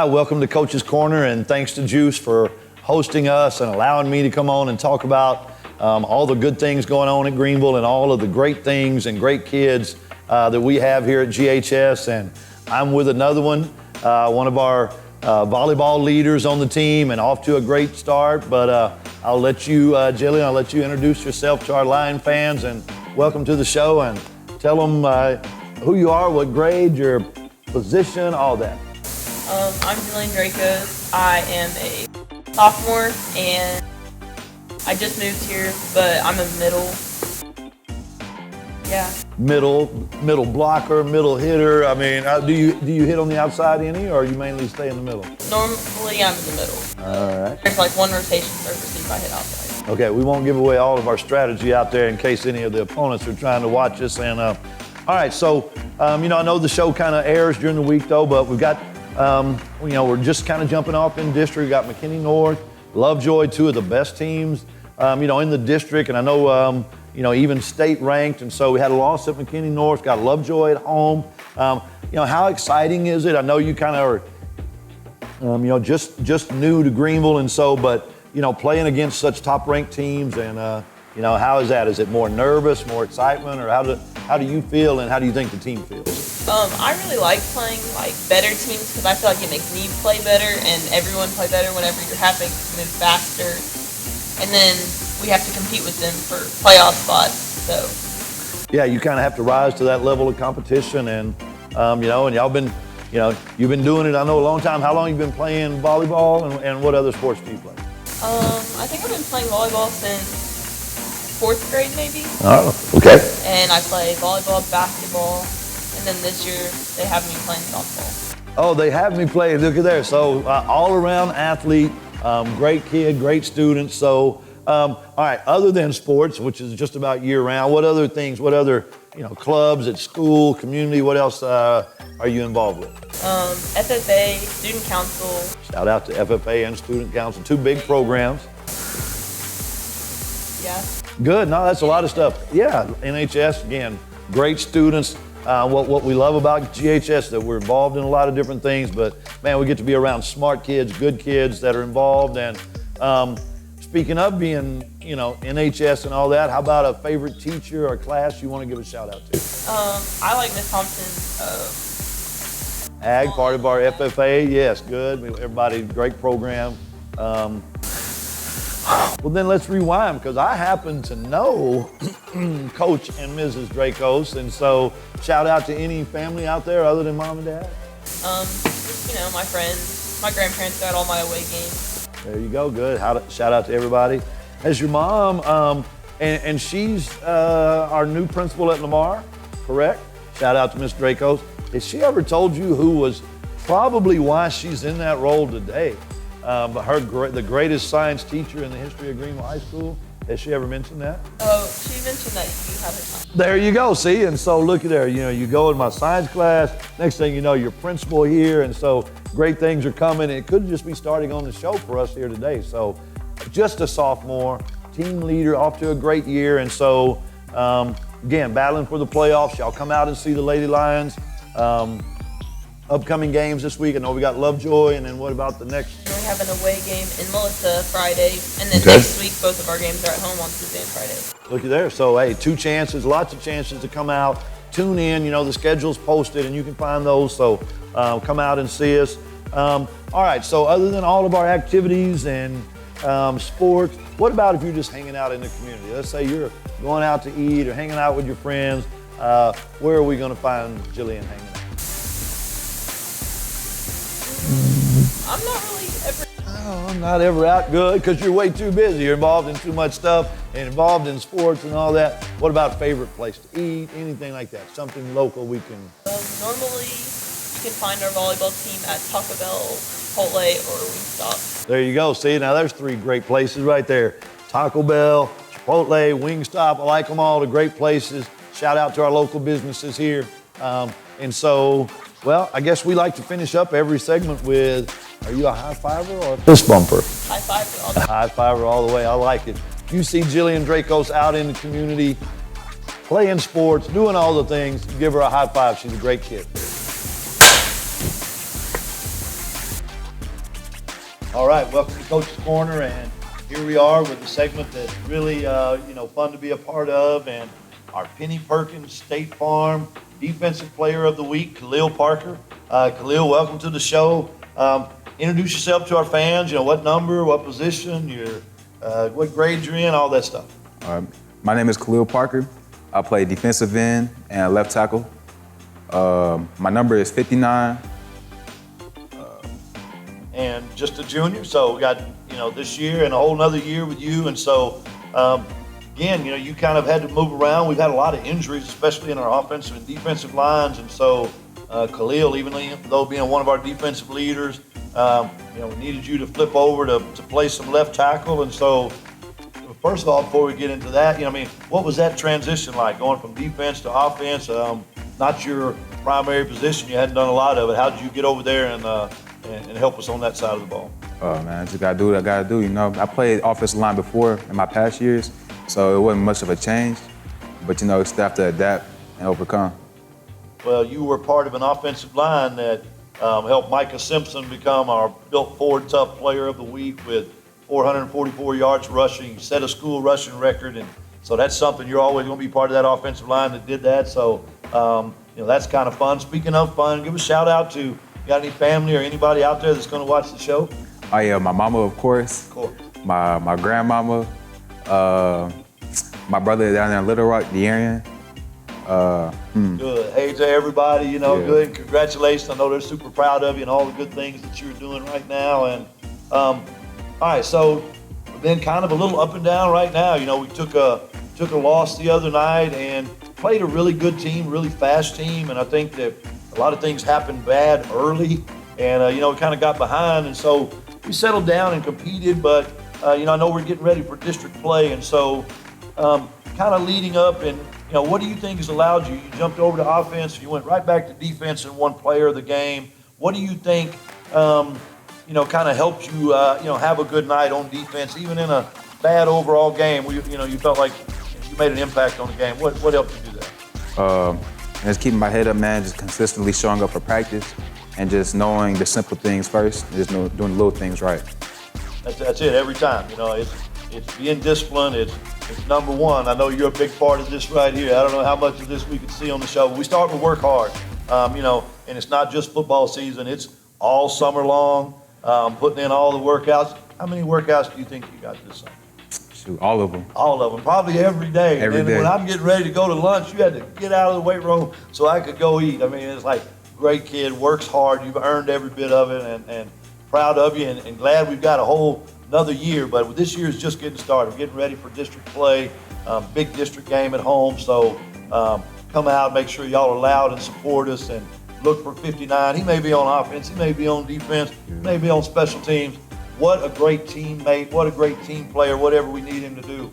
Hi, welcome to Coach's Corner, and thanks to GEUS for hosting us and allowing me to come on and talk about all the good things going on at Greenville and all of the great things and great kids that we have here at GHS. And I'm with another one of our volleyball leaders on the team, and off to a great start. But I'll let you, Jillian, I'll let you introduce yourself to our Lion fans, and welcome to the show, and tell them who you are, what grade, your position, all that. I'm Jillian Dracos. I am a sophomore, and I just moved here, but I'm a middle. Yeah. Middle blocker, middle hitter. I mean, do you hit on the outside any, or you mainly stay in the middle? Normally, I'm in the middle. All right. There's like one rotation surface if I hit outside. Okay, we won't give away all of our strategy out there in case any of the opponents are trying to watch us. And all right, so I know the show kind of airs during the week though, but we've got we're just kind of jumping off in district. We got McKinney North, Lovejoy, two of the best teams in the district, and I know even state ranked. And so we had a loss at McKinney North, got Lovejoy at home. How exciting is it? I know you kind of are just new to Greenville, and so but playing against such top ranked teams, and how is that? Is it more nervous, more excitement, or how do you feel, and how do you think the team feels? I really like playing like better teams because I feel like it makes me play better and everyone play better whenever you're having to move faster. And then we have to compete with them for playoff spots. So yeah, you kind of have to rise to that level of competition, and and y'all been you've been doing it, I know, a long time. How long have you been playing volleyball, and what other sports do you play? I think I've been playing volleyball since 4th grade maybe. Oh, okay. And I play volleyball, basketball, and then this year they have me playing softball. Oh, they have me play. Look at there. So all around athlete, great kid, great student. So all right, other than sports, which is just about year round, what other things, what other clubs at school, community, what else are you involved with? FFA, student council. Shout out to FFA and student council, two big programs. Yeah. Good. No, that's a lot of stuff. Yeah, NHS, again, great students. What we love about GHS, that we're involved in a lot of different things, but man, we get to be around smart kids, good kids that are involved. And speaking of being, NHS and all that, how about a favorite teacher or class you want to give a shout out to? I like Miss Thompson. Ag, part of our FFA, yes, good. Everybody, great program. Well, then let's rewind, because I happen to know Coach and Mrs. Dracos, and so shout out to any family out there other than mom and dad. My friends, my grandparents got all my away games. There you go, good. Shout out to everybody. As your mom, and she's our new principal at Lamar, correct? Shout out to Miss Dracos. Has she ever told you who was probably why she's in that role today? The greatest science teacher in the history of Greenville High School. Has she ever mentioned that? Oh, she mentioned that you have her time. There you go, see? And so look at there, you go in my science class, next thing you know, you're principal here, and so great things are coming. It could just be starting on the show for us here today. So just a sophomore, team leader, off to a great year, and so again, battling for the playoffs. Y'all come out and see the Lady Lions. Upcoming games this week. I know we got Lovejoy, and then what about the next? We have an away game in Melissa Friday, and then next week both of our games are at home on Tuesday and Friday. Looky there. So hey, lots of chances to come out, tune in. The schedule's posted, and you can find those. So come out and see us. All right. So other than all of our activities and sports, what about if you're just hanging out in the community? Let's say you're going out to eat or hanging out with your friends. Where are we going to find Jillian hanging out? I'm not really ever. Oh, I'm not ever out. Good, because you're way too busy. You're involved in too much stuff and involved in sports and all that. What about favorite place to eat? Anything like that? Something local we can. Normally, you can find our volleyball team at Taco Bell, Chipotle, or Wingstop. There you go. See, now there's 3 great places right there. Taco Bell, Chipotle, Wingstop. I like them all. The great places. Shout out to our local businesses here. And so, well, I guess we like to finish up every segment with, are you a high fiver or a fist bumper? High fiver all the way. High fiver all the way. I like it. You see Jillian Dracos out in the community, playing sports, doing all the things, give her a high five. She's a great kid. All right, welcome to Coach's Corner, and here we are with a segment that's really, fun to be a part of, and our Penny Perkins State Farm Defensive Player of the Week, Khaleel Parker. Khaleel, welcome to the show. Introduce yourself to our fans. What number, what position, what grade you're in, all that stuff. My name is Khaleel Parker. I play defensive end and left tackle. My number is 59. And just a junior, so we got, this year and a whole nother year with you. And so, again, you kind of had to move around. We've had a lot of injuries, especially in our offensive and defensive lines. And so, Khaleel, even though being one of our defensive leaders, we needed you to flip over to play some left tackle. And so, first of all, before we get into that, what was that transition like, going from defense to offense? Not your primary position. You hadn't done a lot of it. How did you get over there and help us on that side of the ball? Oh, man, I just got to do what I got to do, I played offensive line before in my past years, so it wasn't much of a change. But, you still have to adapt and overcome. Well, you were part of an offensive line that helped Micah Simpson become our Built Ford Tough Player of the Week with 444 yards rushing, set a school rushing record. And so that's something you're always going to be part of that offensive line that did that. So, that's kind of fun. Speaking of fun, give a shout out to, got any family or anybody out there that's going to watch the show? Oh, yeah, my mama, of course. Of course. My grandmama, my brother down there in Little Rock, De'Arian. Good. Hey to everybody, good. And congratulations. I know they're super proud of you and all the good things that you're doing right now. And all right, so we've been kind of a little up and down right now. We took a loss the other night and played a really good team, really fast team, and I think that a lot of things happened bad early, and we kind of got behind, and so we settled down and competed. But I know we're getting ready for district play, and so kind of leading up. And what do you think has allowed you? You jumped over to offense, you went right back to defense and won player of the game. What do you think? Kind of helped you, have a good night on defense, even in a bad overall game. You felt like you made an impact on the game. What helped you do that? Just keeping my head up, man, just consistently showing up for practice and just knowing the simple things first, and just doing the little things right. That's it every time. It's being disciplined. It's number one. I know you're a big part of this right here. I don't know how much of this we can see on the show, but we start with work hard. And it's not just football season. It's all summer long, putting in all the workouts. How many workouts do you think you got this summer? Shoot, all of them. All of them, probably every day. Every day. When I'm getting ready to go to lunch, you had to get out of the weight room so I could go eat. It's like, great kid, works hard. You've earned every bit of it, and proud of you, and glad we've got a whole another year. But this year is just getting started. We're getting ready for district play, big district game at home. So come out, make sure y'all are loud and support us, and look for 59. He may be on offense, he may be on defense, he may be on special teams. What a great teammate, what a great team player, whatever we need him to do.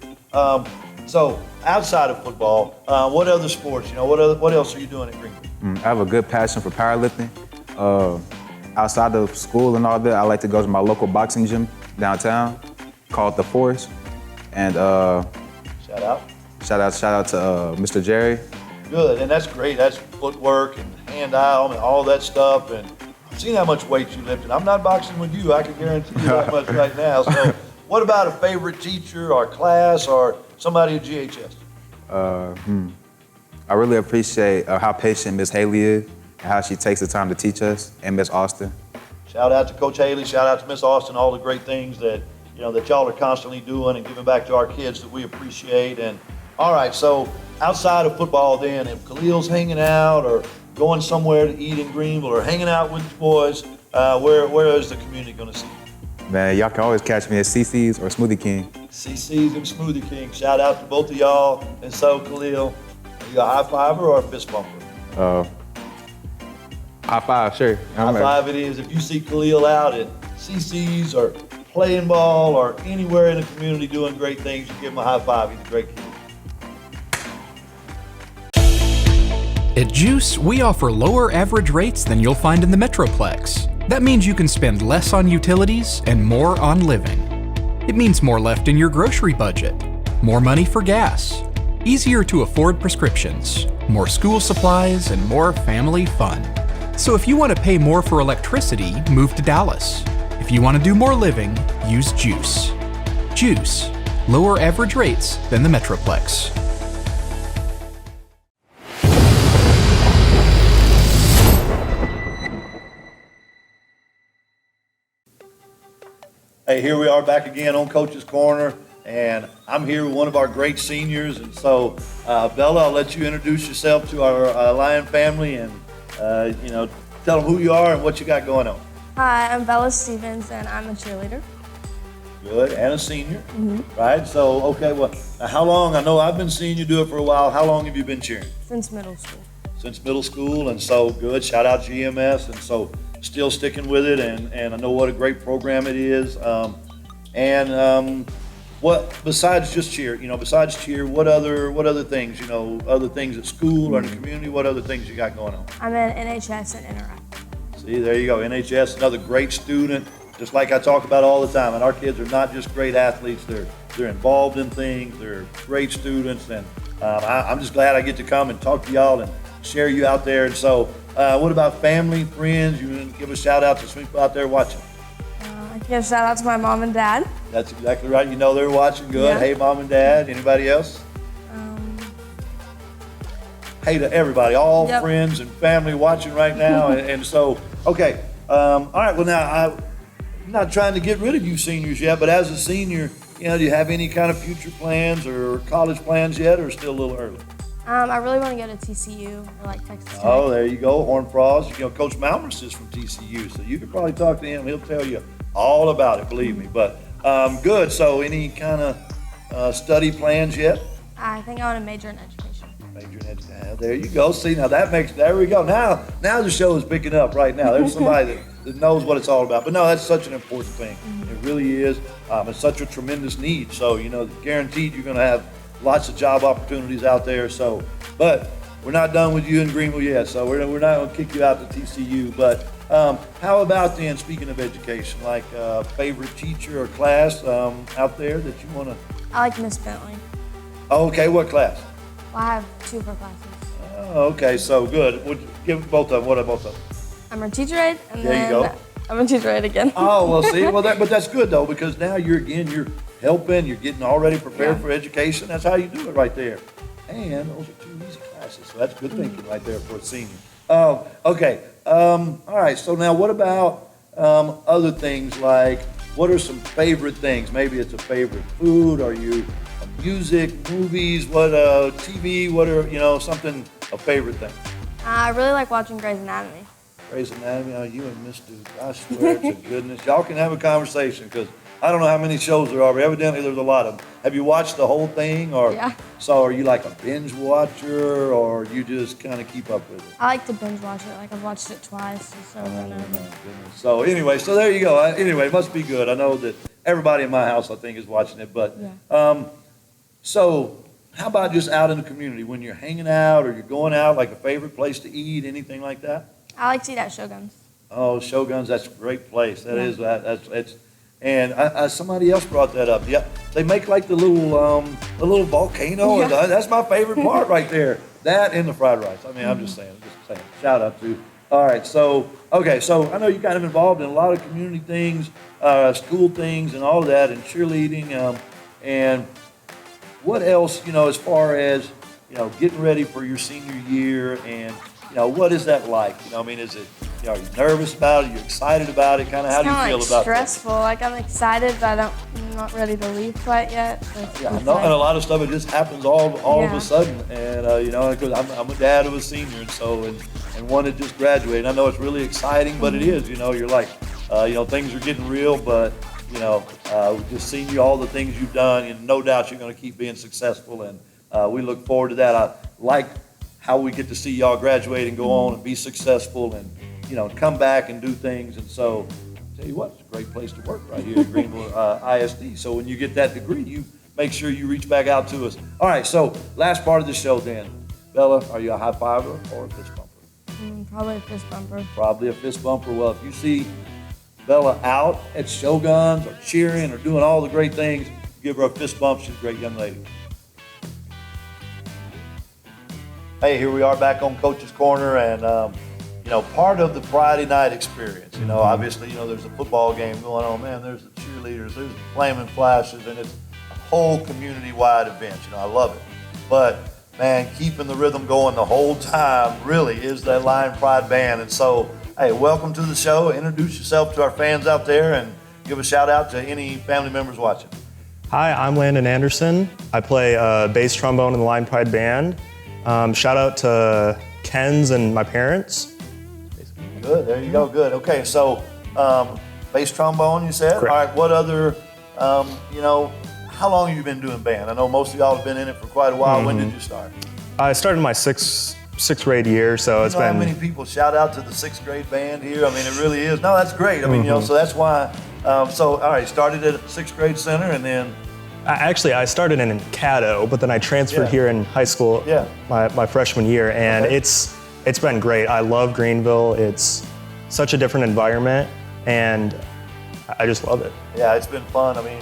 So outside of football, what other sports, what else are you doing at Greenville? I have a good passion for powerlifting. Outside of school and all that, I like to go to my local boxing gym downtown called The Forest. And Shout out. Shout out to Mr. Jerry. Good, and that's great. That's footwork and hand-eye, all that stuff. And I've seen how much weight you lifted. I'm not boxing with you, I can guarantee you that much right now. So what about a favorite teacher or class or somebody at GHS? I really appreciate how patient Miss Haley is and how she takes the time to teach us, and Miss Austin. Shout out to Coach Haley, shout out to Miss Austin, all the great things that that y'all are constantly doing and giving back to our kids that we appreciate. And all right, so outside of football then, if Khaleel's hanging out or going somewhere to eat in Greenville or hanging out with the boys, where is the community gonna see you? Man, y'all can always catch me at CC's or Smoothie King. CC's and Smoothie King. Shout out to both of y'all. And so, Khaleel, are you a high fiver or a fist bumper? High five, sure. High five it is. If you see Khaleel out at CC's or playing ball or anywhere in the community doing great things, you give him a high five. He's a great kid. At GEUS, we offer lower average rates than you'll find in the Metroplex. That means you can spend less on utilities and more on living. It means more left in your grocery budget, more money for gas, easier to afford prescriptions, more school supplies, and more family fun. So if you want to pay more for electricity, move to Dallas. If If you want to do more living, use GEUS. GEUS, lower average rates than the Metroplex. Hey, here we are back again on Coach's Corner, and I'm here with one of our great seniors. And so, Bella, I'll let you introduce yourself to our Lion family and, tell them who you are and what you got going on. Hi, I'm Bella Stevens, and I'm a cheerleader. Good, and a senior, right? So, okay, well, now how long, I know I've been seeing you do it for a while. How long have you been cheering? Since middle school. Since middle school, and so good. Shout out GMS, and so still sticking with it, and I know what a great program it is. What besides just cheer, what other things, other things at school or in the community, what other things you got going on? I'm in NHS and Interact. See, there you go. NHS, another great student, just like I talk about all the time. And our kids are not just great athletes; they're involved in things. They're great students, and I'm just glad I get to come and talk to y'all and share you out there. And so, what about family, friends? You can give a shout out to some people out there watching. I can give a shout out to my mom and dad. That's exactly right. You know they're watching. Good. Yeah. Hey, mom and dad. Anybody else? Hey to everybody, all Yep. friends and family watching right now. and so, okay. All right. Well, now I'm not trying to get rid of you seniors yet, but as a senior, do you have any kind of future plans or college plans yet, or still a little early? I really want to go to TCU or like Texas Tech. Oh, there you go. Horn Frost. Coach Malmers is from TCU, so you can probably talk to him. He'll tell you all about it, believe me. But good. So, any kind of study plans yet? I think I want to major in education. Major in education. There you go. See, now there we go. Now the show is picking up right now. There's somebody that knows what it's all about. But no, that's such an important thing. It really is. It's such a tremendous need. So, guaranteed you're going to have lots of job opportunities out there. So, but we're not done with you in Greenville yet. So we're not going to kick you out to TCU. But how about then, speaking of education, like favorite teacher or class out there that you want to? I like Miss Bentley. Okay, what class? Well, I have two of her classes. Oh, okay, so good. Give both of them. What are both of them? I'm her teacher aide, and There you then go. I'm a teacher aide again. Oh, well, see, but that's good though, because now you're helping, you're getting already prepared Yeah. for education. That's how you do it right there. And those are two easy classes, so that's good thinking right there for a senior. Okay, all right, so now what about other things like, what are some favorite things? Maybe it's a favorite food, are you music, movies, what TV, what are, something, a favorite thing? I really like watching Grey's Anatomy. Grey's Anatomy, you and Miss Duke, I swear to goodness. Y'all can have a conversation, because I don't know how many shows there are, but evidently there's a lot of them. Have you watched the whole thing? Or Yeah. So are you like a binge watcher, or you just kind of keep up with it? I like to binge watch it. Like I've watched it twice, just over and over. Goodness. So anyway, so there you go. Anyway, it must be good. I know that everybody in my house, I think, is watching it. But so how about just out in the community when you're hanging out or you're going out, like a favorite place to eat, anything like that? I like to eat at Shogun's. Oh, Shogun's, that's a great place. That Yeah. is, it's, and somebody else brought that up. Yeah, they make like the little volcano. And Yeah. that's my favorite part right there. That and the fried rice. I mean, I'm just saying. Shout out to. All right, so okay, so I know you're kind of involved in a lot of community things, school things, and all of that, and cheerleading. And what else, as far as getting ready for your senior year, and what is that like? Is it, are you nervous about it? Are you excited about it? Kind of how do you feel about that? Stressful. Like I'm excited, but I'm not ready to leave quite yet. So Yeah, I it's know, like- and a lot of stuff, it just happens all of Yeah. a sudden, and because I'm a dad of a senior, and so and one that just graduated. I know it's really exciting, but it is. You're like, things are getting real, but we've just seen all the things you've done, and no doubt you're going to keep being successful, and we look forward to that. I like how we get to see y'all graduate and go on and be successful, and come back and do things, and so. Tell you what, it's a great place to work right here at Greenville ISD. So when you get that degree, you make sure you reach back out to us. All right, so last part of the show then. Bella, are you a high fiver or a fist bumper? Probably a fist bumper. Probably a fist bumper. Well, if you see Bella out at Shoguns or cheering or doing all the great things, give her a fist bump. She's a great young lady. Hey, here we are back on Coach's Corner, and part of the Friday night experience. Obviously, there's a football game going on. Man, there's the cheerleaders, there's the flaming flashes, and it's a whole community-wide event. I love it. But man, keeping the rhythm going the whole time really is that Lion Pride Band. And so, hey, welcome to the show. Introduce yourself to our fans out there and give a shout out to any family members watching. Hi, I'm Landon Anderson. I play bass trombone in the Lion Pride Band. Shout out to Ken's and my parents. Good, there you go, good. Okay, so bass trombone, you said? Correct. All right, what other, how long have you been doing band? I know most of y'all have been in it for quite a while. When did you start? I started my sixth grade year, so it's been... How many people shout out to the 6th grade band here? I mean, it really is. No, that's great. I mean, so that's why, all right, started at 6th grade center and then... Actually, I started in Caddo, but then I transferred here in high school my freshman year, and it's been great. I love Greenville. It's such a different environment, and I just love it. Yeah, it's been fun. I mean,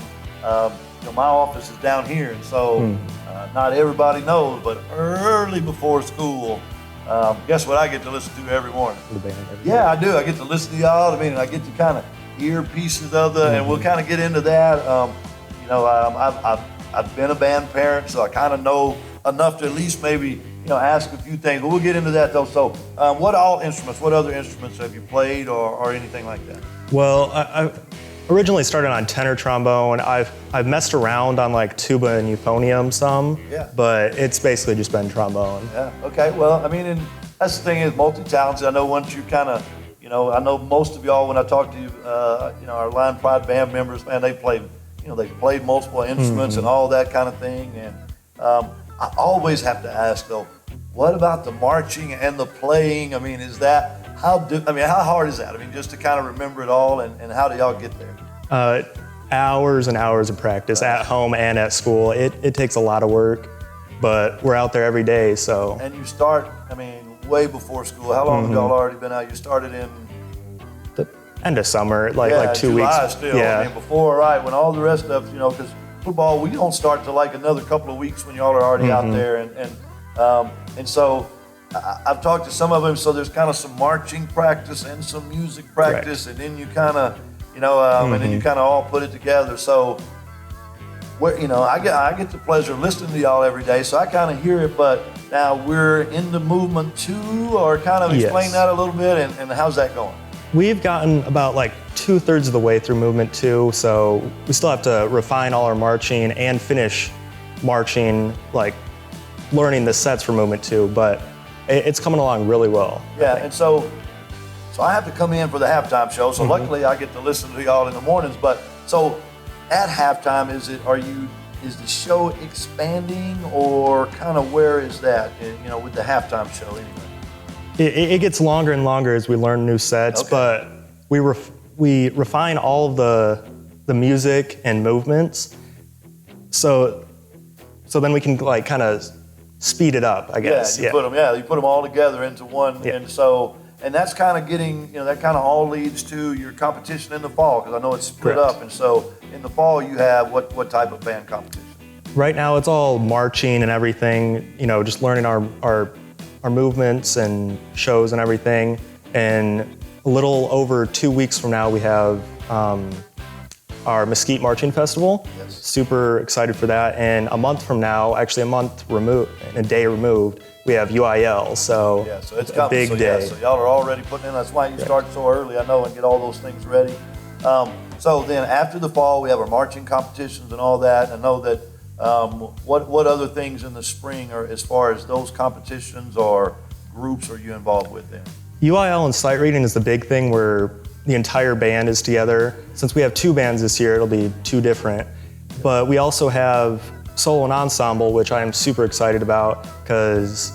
my office is down here, and so not everybody knows, but early before school, guess what I get to listen to every morning? The band, Yeah, I do. I get to listen to y'all. I mean, I get to kind of hear pieces of and we'll kind of get into that. I've been a band parent, so I kind of know enough to at least maybe ask a few things. But we'll get into that though. So, what other instruments have you played or anything like that? Well, I originally started on tenor trombone. I've messed around on like tuba and euphonium some, but it's basically just been trombone. Yeah. Okay. Well, I mean, and that's the thing is multi-talented. I know once you kind of, I know most of y'all when I talk to you, our Lion Pride band members, man, they played multiple instruments and all that kind of thing. And I always have to ask though, what about the marching and the playing? I mean, how hard is that? I mean, just to kind of remember it all, and how do y'all get there? Hours and hours of practice at home and at school. It takes a lot of work, but we're out there every day, so. And you start, way before school. How long have y'all already been out? You started in? The end of summer, like 2 July weeks. Still. Yeah. Before, right, when all the rest of, because football, we don't start till like another couple of weeks when y'all are already out there. And so I've talked to some of them, so there's kind of some marching practice and some music practice, and then you kind of, and then you kind of all put it together. So, I get the pleasure of listening to y'all every day, so I kind of hear it, but now we're in the movement 2, or kind of explain that a little bit, and how's that going? We've gotten about like 2/3 of the way through movement 2, so we still have to refine all our marching and finish marching, like learning the sets for movement 2, but it's coming along really well. Yeah, and so I have to come in for the halftime show, so luckily I get to listen to y'all in the mornings, but so at halftime, is the show expanding, or kind of where is that, with the halftime show anyway? It gets longer and longer as we learn new sets, but we refine all of the music and movements, so then we can like kind of speed it up, I guess. You put them all together into one, and that's kind of getting, that kind of all leads to your competition in the fall, because I know it's split up, and so in the fall you have what type of band competition? Right now it's all marching and everything, just learning our movements and shows and everything. And a little over 2 weeks from now we have our Mesquite Marching Festival. Yes. Super excited for that. And a month from now, actually a day removed, we have UIL, so it's coming. Big day. So y'all are already putting in, that's why you start so early, I know, and get all those things ready. So then after the fall, we have our marching competitions and all that. I know that, what other things in the spring, or as far as those competitions or groups, are you involved with then? UIL and sight reading is the big thing where the entire band is together. Since we have 2 bands this year, it'll be 2 different. But we also have solo and ensemble, which I am super excited about, because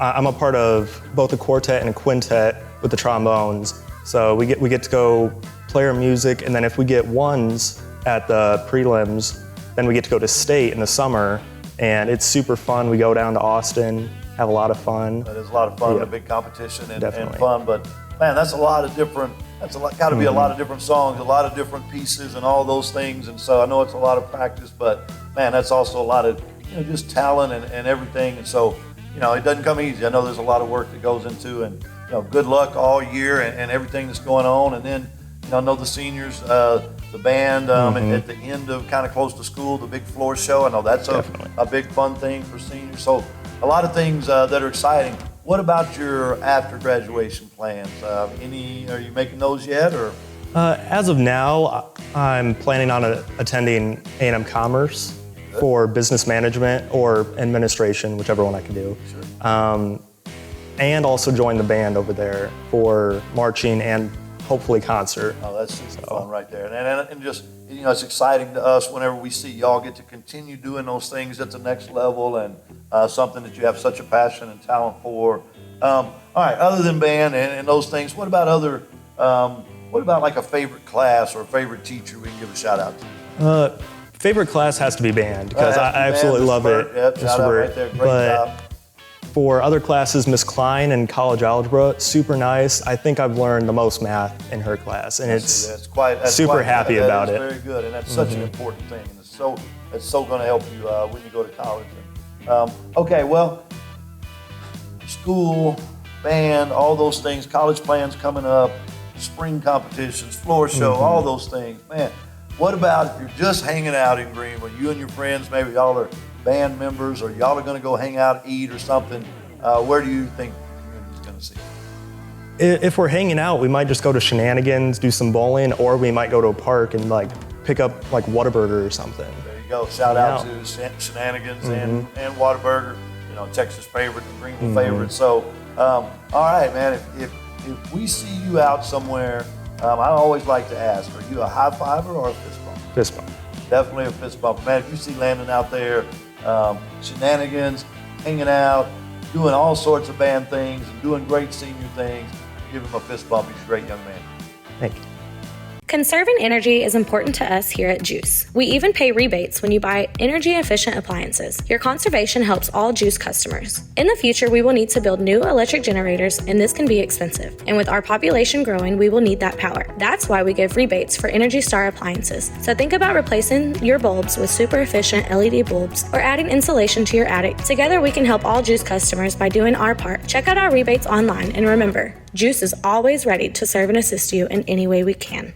I'm a part of both a quartet and a quintet with the trombones. So we get to go play our music, and then if we get ones at the prelims, then we get to go to state in the summer, and it's super fun. We go down to Austin, have a lot of fun. That is a lot of fun, a big competition and fun, but man, that's got to be a lot of different songs, a lot of different pieces and all those things, and so I know it's a lot of practice, but man, that's also a lot of, just talent and everything, and so, it doesn't come easy. I know there's a lot of work that goes into, and good luck all year and everything that's going on. And then, I know the seniors, the band at the end of kind of close to school, the big floor show. I know that's a big fun thing for seniors. So a lot of things that are exciting. What about your after graduation plans? Are you making those yet, or? As of now, I'm planning on attending A&M Commerce for business management or administration, whichever one I can do. Sure. And also join the band over there for marching and hopefully concert. Oh, that's super fun right there. And just, it's exciting to us whenever we see y'all get to continue doing those things at the next level and something that you have such a passion and talent for. All right, other than band and those things, what about like a favorite class or a favorite teacher we can give a shout out to? Favorite class has to be band because I absolutely love it. Yep, shout out right there, great job. For other classes, Miss Klein in college algebra, super nice. I think I've learned the most math in her class, and that's super happy about it. Very good, and that's such an important thing, and it's so going to help you when you go to college. Okay, well, school, band, all those things, college plans coming up, spring competitions, floor show, all those things, man. What about if you're just hanging out in Greenville, you and your friends, maybe y'all are band members, or y'all are going to go hang out, eat, or something? Where do you think the community's going to see it? If we're hanging out, we might just go to Shenanigans, do some bowling, or we might go to a park and pick up Whataburger or something. There you go. Shout out to Shenanigans and Whataburger, Texas favorite and Greenville favorite. So, all right, man. If we see you out somewhere, I always like to ask: are you a high fiver or a fist bump? Fist bump. Definitely a fist bump, man. If you see Landon out there, Shenanigans, hanging out, doing all sorts of band things and doing great senior things, give him a fist bump. He's a great young man. Thank you. Conserving energy is important to us here at GEUS. We even pay rebates when you buy energy-efficient appliances. Your conservation helps all GEUS customers. In the future, we will need to build new electric generators, and this can be expensive. And with our population growing, we will need that power. That's why we give rebates for Energy Star appliances. So think about replacing your bulbs with super efficient LED bulbs or adding insulation to your attic. Together, we can help all GEUS customers by doing our part. Check out our rebates online, and remember, GEUS is always ready to serve and assist you in any way we can.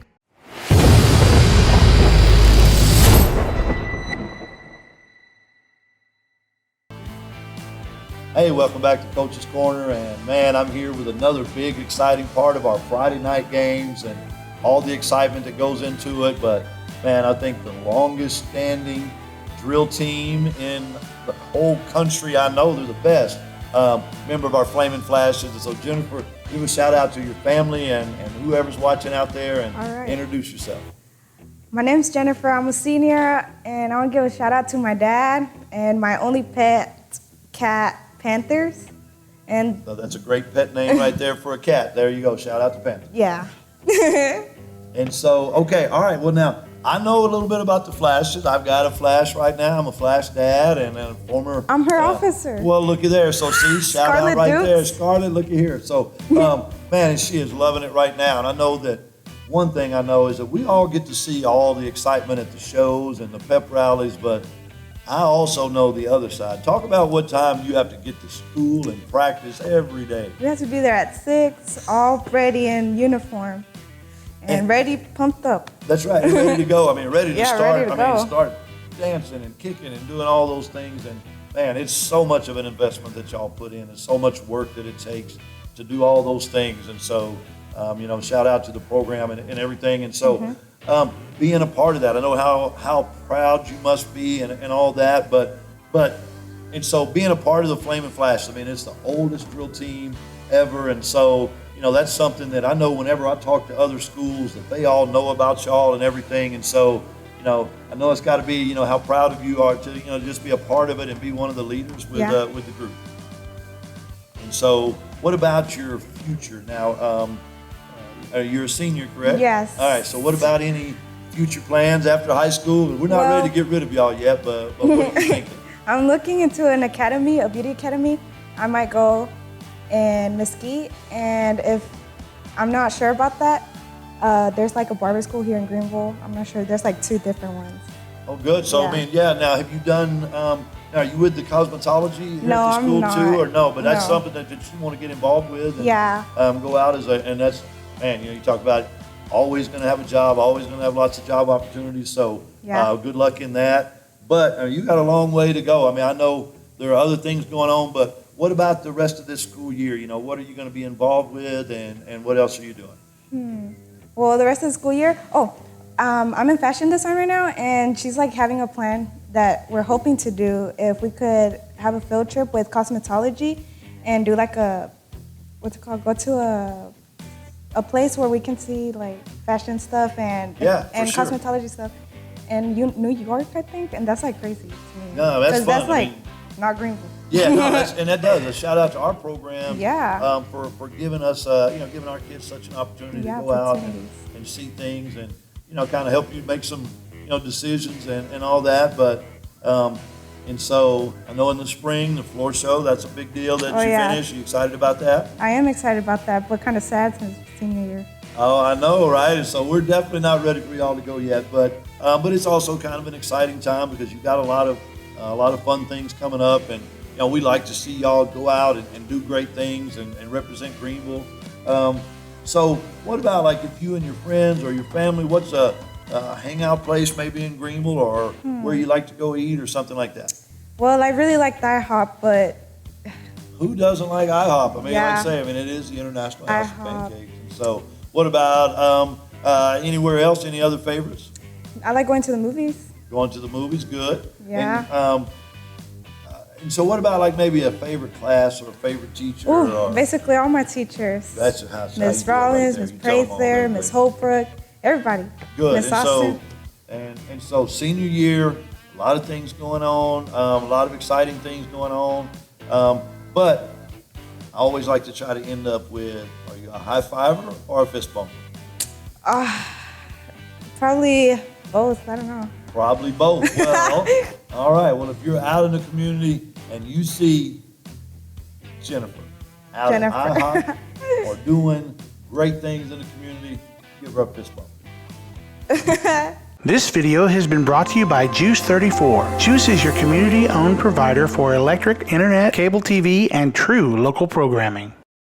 Hey, welcome back to Coach's Corner, and man, I'm here with another big, exciting part of our Friday night games and all the excitement that goes into it. But man, I think the longest standing drill team in the whole country, I know they're the best, member of our Flaming Flashes. So Jennifer, give a shout out to your family and whoever's watching out there, and introduce yourself. My name's Jennifer. I'm a senior, and I want to give a shout out to my dad and my only pet cat, Panthers. And So that's a great pet name right there for a cat. There you go. Shout out to Panther. yeah. And so, okay, all right. Well, now, I know a little bit about the Flashes. I've got a Flash right now. I'm a Flash dad and a former... I'm her officer. Well, looky there. So, see, shout Scarlet out right Dukes. there. Scarlet, looky here. So, man, and she is loving it right now. And I know that one thing I know is that we all get to see all the excitement at the shows and the pep rallies, but I also know the other side. Talk about what time you have to get to school and practice every day. We have to be there at 6, all ready in uniform and ready, pumped up. That's right, and ready to go. I mean, ready to Yeah, start. ready to go. Start dancing and kicking and doing all those things. And man, it's so much of an investment that y'all put in. It's so much work that it takes to do all those things. And so, shout out to the program and everything. And so, being a part of that, I know how proud you must be and all that. And so being a part of the Flaming Flash, I mean, it's the oldest drill team ever. And so, that's something that I know whenever I talk to other schools that they all know about y'all and everything. And so, I know it's got to be, how proud of you are to, just be a part of it and be one of the leaders with the group. And so, what about your future now? You're a senior, correct? Yes. All right. So, what about any future plans after high school? We're not ready to get rid of y'all yet, but what are you thinking? I'm looking into an academy, a beauty academy. I might go in Mesquite, and if I'm not sure about that, there's like a barber school here in Greenville. I'm not sure. There's like 2 different ones. Oh, good. So, Yeah. I mean, now have you done? Now Now, are you with the cosmetology here No, at the school I'm not. too, or no? But that's No. something that you want to get involved with. And, Yeah. Go out and that's, man, you talk about always going to have a job, always going to have lots of job opportunities. So, Yeah. good luck in that. But you got a long way to go. I mean, I know there are other things going on, but what about the rest of this school year? What are you going to be involved with, and what else are you doing? Well, the rest of the school year, I'm in fashion design right now, and she's like having a plan that we're hoping to do if we could have a field trip with cosmetology and do like what's it called? Go to a place where we can see like fashion stuff and sure. cosmetology stuff in New York, I think, and that's like crazy to me. No, that's 'Cause fun. that's like not Greenville. Yeah, no, and that does. A shout out to our program. Yeah. For giving us, giving our kids such an opportunity Yeah, to go out opportunities. and see things and, kind of help you make some, decisions and all that. But, and so I know in the spring, the floor show, that's a big deal that you yeah. finished. You excited about that? I am excited about that, but kind of sad since senior year. Oh, I know, right? And so we're definitely not ready for y'all to go yet, but it's also kind of an exciting time because you've got a lot of fun things coming up, and we like to see y'all go out and do great things and represent Greenville. So what about like if you and your friends or your family, what's a hangout place maybe in Greenville or where you like to go eat or something like that? Well, I really like IHOP, but Who doesn't like IHOP? I mean, Yeah. like I say, it's the International House of IHOP. Pancakes. And so what about anywhere else? Any other favorites? I like going to the movies. Going to the movies, good. Yeah. And so what about like maybe a favorite class or a favorite teacher? Ooh, or, basically all my teachers. That's how you Miss do it right Rollins, there. Miss You tell 'em all Prather, right Miss there. Holbrook, everybody. Good. Miss Austin. And so senior year, a lot of things going on, a lot of exciting things going on. But I always like to try to end up with, are you a high fiver or a fist bumper? Probably both. I don't know. Probably both. Well, all right. Well, if you're out in the community and you see Jennifer out at IHOP or doing great things in the community, give her a fist bump. This video has been brought to you by GEUS 34. GEUS is your community-owned provider for electric, internet, cable TV, and true local programming.